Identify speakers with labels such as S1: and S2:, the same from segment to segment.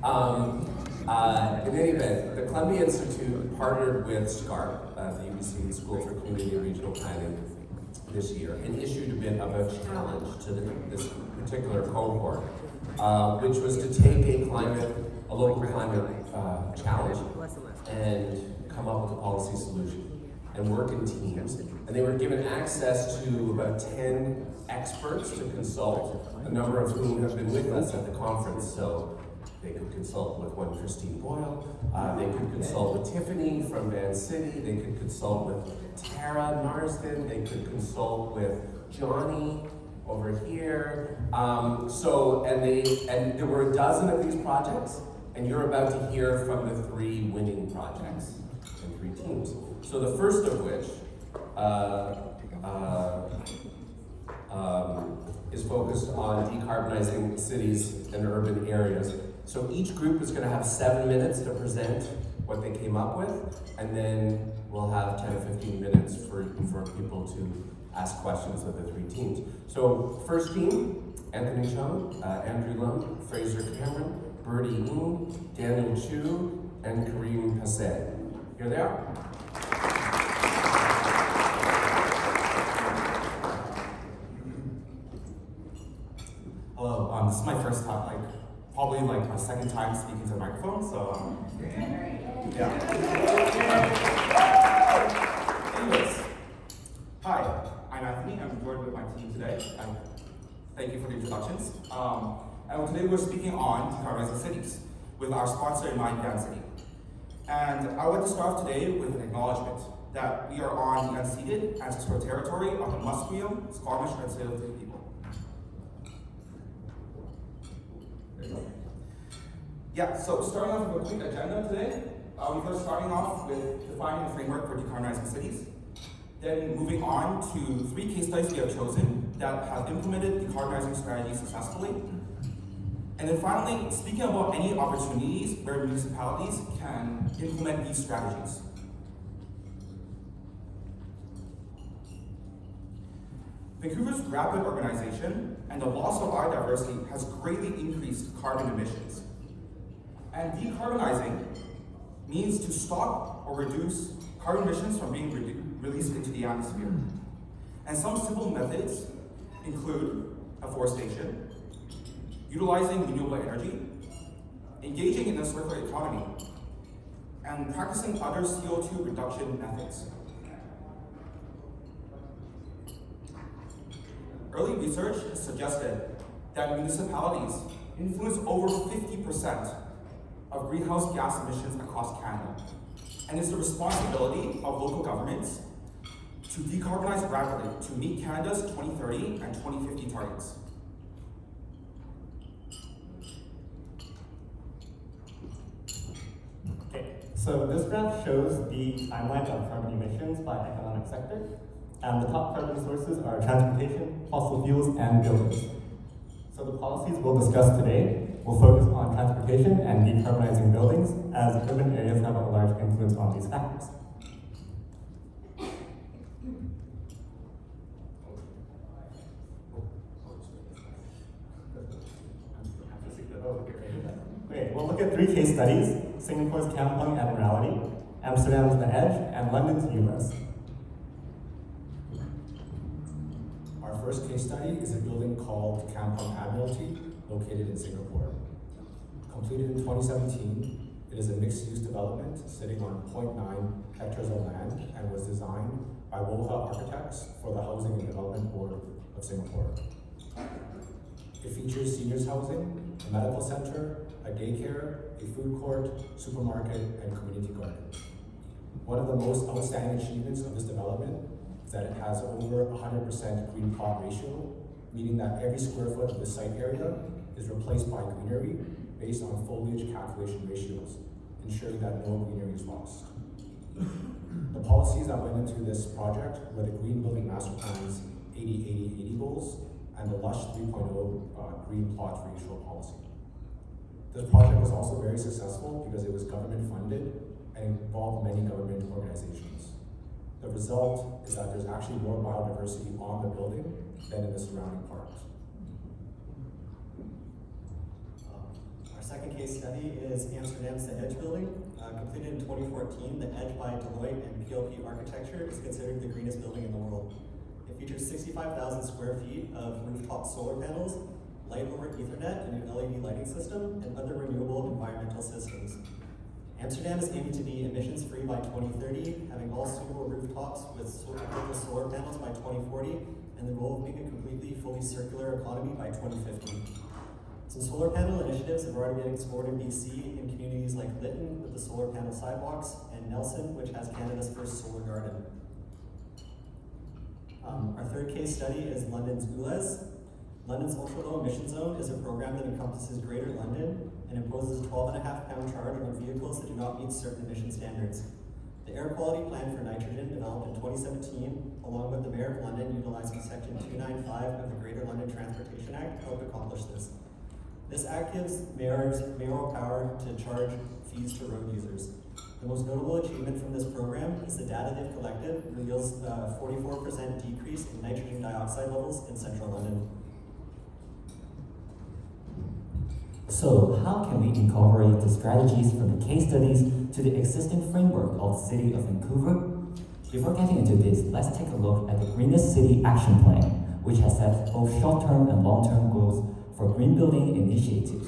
S1: In any event, the Columbia Institute partnered with SCARP, the UBC School for Community and Regional Planning, this year and issued a bit of a challenge to this particular cohort, which was to take a local climate challenge and come up with a policy solution and work in teams. And they were given access to about 10 experts to consult, a number of whom have been with us at the conference. So they could consult with one Christine Boyle, they could consult with Tiffany from Van City, they could consult with Tara Marsden, they could consult with Johnny over here. And there were a dozen of these projects, and you're about to hear from the 3 winning projects and 3 teams. So the first of which is focused on decarbonizing cities and urban areas. So each group is going to have 7 minutes to present what they came up with, and then we'll have 10 or 15 minutes for people to ask questions of the 3 teams. So first team, Anthony Chung, Andrew Lum, Fraser Cameron, Bertie Ng, Daniel Chu, and Kareem Passay. Here they are.
S2: Hello, this is my first time, probably my second time speaking to the microphone, so yeah. Anyways, hi, I'm Anthony. I'm joined with my team today. Thank you for the introductions. And today we're speaking on Decarbonizing Cities with our sponsor in mind, Van City. And I would like to start off today with an acknowledgement that we are on the unceded ancestral territory of the Musqueam, Squamish, and Tsleil-Waututh people. Yeah, so starting off with a quick agenda today, we're first starting off with defining the framework for decarbonizing cities, then moving on to 3 case studies we have chosen that have implemented decarbonizing strategies successfully, and then finally, speaking about any opportunities where municipalities can implement these strategies. Vancouver's rapid urbanization and the loss of biodiversity has greatly increased carbon emissions. And decarbonizing means to stop or reduce carbon emissions from being released into the atmosphere. And some simple methods include afforestation, utilizing renewable energy, engaging in a circular economy, and practicing other CO2 reduction methods. Early research has suggested that municipalities influence over 50% of greenhouse gas emissions across Canada, and it's the responsibility of local governments to decarbonize rapidly to meet Canada's 2030 and 2050 targets.
S3: Okay, so this graph shows the timeline of carbon emissions by economic sector, and the top carbon sources are transportation, fossil fuels, and buildings. So the policies we'll discuss today will focus on transportation and decarbonizing buildings, as urban areas have a large influence on these factors. Okay, we'll look at 3 case studies: Singapore's Kampong Admiralty, Amsterdam's The Edge, and London's US.
S4: Our first case study is a building called Kampong Admiralty, located in Singapore. Completed in 2017, it is a mixed-use development sitting on 0.9 hectares of land and was designed by Woha Architects for the Housing and Development Board of Singapore. It features seniors housing, a medical center, a daycare, a food court, supermarket, and community garden. One of the most outstanding achievements of this development is that it has over 100% green plot ratio, meaning that every square foot of the site area is replaced by greenery based on foliage calculation ratios, ensuring that no greenery is lost. The policies that went into this project were the Green Building Master Plan's 80-80-80 goals and the LUSH 3.0 green plot ratio policy. This project was also very successful because it was government funded and involved many government organizations. The result is that there's actually more biodiversity on the building than in the surrounding parks. Our
S3: Second case study is Amsterdam's The Edge building. Completed in 2014, The Edge by Deloitte and PLP Architecture is considered the greenest building in the world. It features 65,000 square feet of rooftop solar panels, light over Ethernet, a new LED lighting system, and other renewable environmental systems. Amsterdam is aiming to be emissions-free by 2030, having all suitable rooftops with solar panels by 2040, and the goal of being a completely fully circular economy by 2050. Some solar panel initiatives have already been explored in BC in communities like Lytton with the solar panel sidewalks, and Nelson, which has Canada's first solar garden. Our third case study is London's ULEZ. London's ultra-low emission zone is a program that encompasses Greater London and imposes a 12.5-pound charge on vehicles that do not meet certain emission standards. The air quality plan for nitrogen developed in 2017, along with the Mayor of London utilizing Section 295 of the Greater London Transportation Act, helped accomplish this. This act gives mayoral power to charge fees to road users. The most notable achievement from this program is the data they've collected reveals a 44% decrease in nitrogen dioxide levels in central London.
S5: So, how can we incorporate the strategies from the case studies to the existing framework of the City of Vancouver? Before getting into this, let's take a look at the Greenest City Action Plan, which has set both short-term and long-term goals for green building initiatives.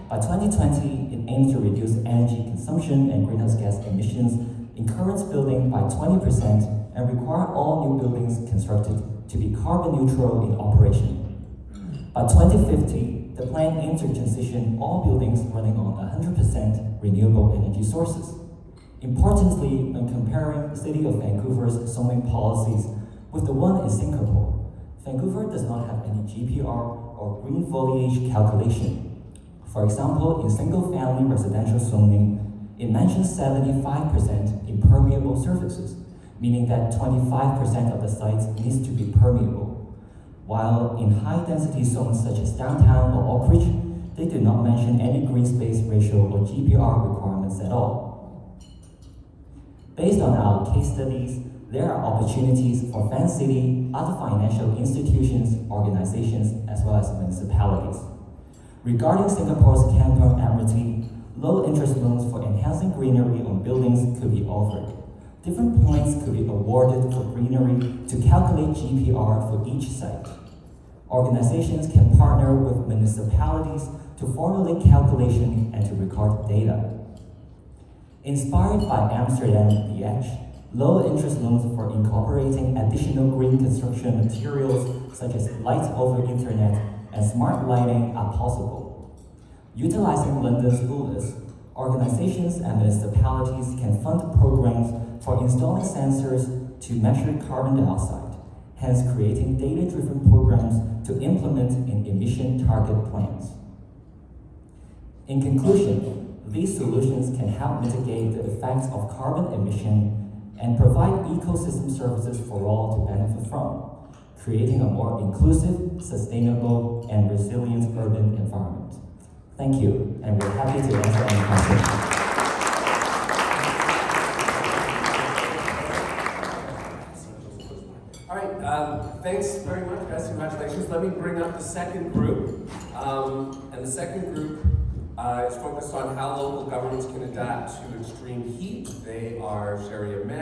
S5: By 2020, it aims to reduce energy consumption and greenhouse gas emissions in current buildings by 20% and require all new buildings constructed to be carbon neutral in operation. By 2050, the plan aims to transition all buildings running on 100% renewable energy sources. Importantly, when comparing the City of Vancouver's zoning policies with the one in Singapore, Vancouver does not have any GPR or green foliage calculation. For example, in single-family residential zoning, it mentions 75% impermeable surfaces, meaning that 25% of the sites needs to be permeable. While in high-density zones such as downtown or Oak Ridge, they do not mention any green space ratio or GPR requirements at all. Based on our case studies, there are opportunities for Van City, other financial institutions, organizations, as well as municipalities. Regarding Singapore's Kampong Admiralty, low-interest loans for enhancing greenery on buildings could be offered. Different points could be awarded for greenery to calculate GPR for each site. Organizations can partner with municipalities to formulate calculation and to record data. Inspired by Amsterdam The Edge, low-interest loans for incorporating additional green construction materials such as light over Ethernet and smart lighting are possible. Utilizing London's ULEZ, organizations and municipalities can fund programs for installing sensors to measure carbon dioxide, hence creating data-driven programs to implement in emission target plans. In conclusion, these solutions can help mitigate the effects of carbon emission and provide ecosystem services for all to benefit from, creating a more inclusive, sustainable, and resilient urban environment. Thank you, and we're happy to answer any questions.
S1: All right, thanks very much, guys. Congratulations. Let me bring up the second group. And the second group is focused on how local governments can adapt to extreme heat. They are Sherry and Men.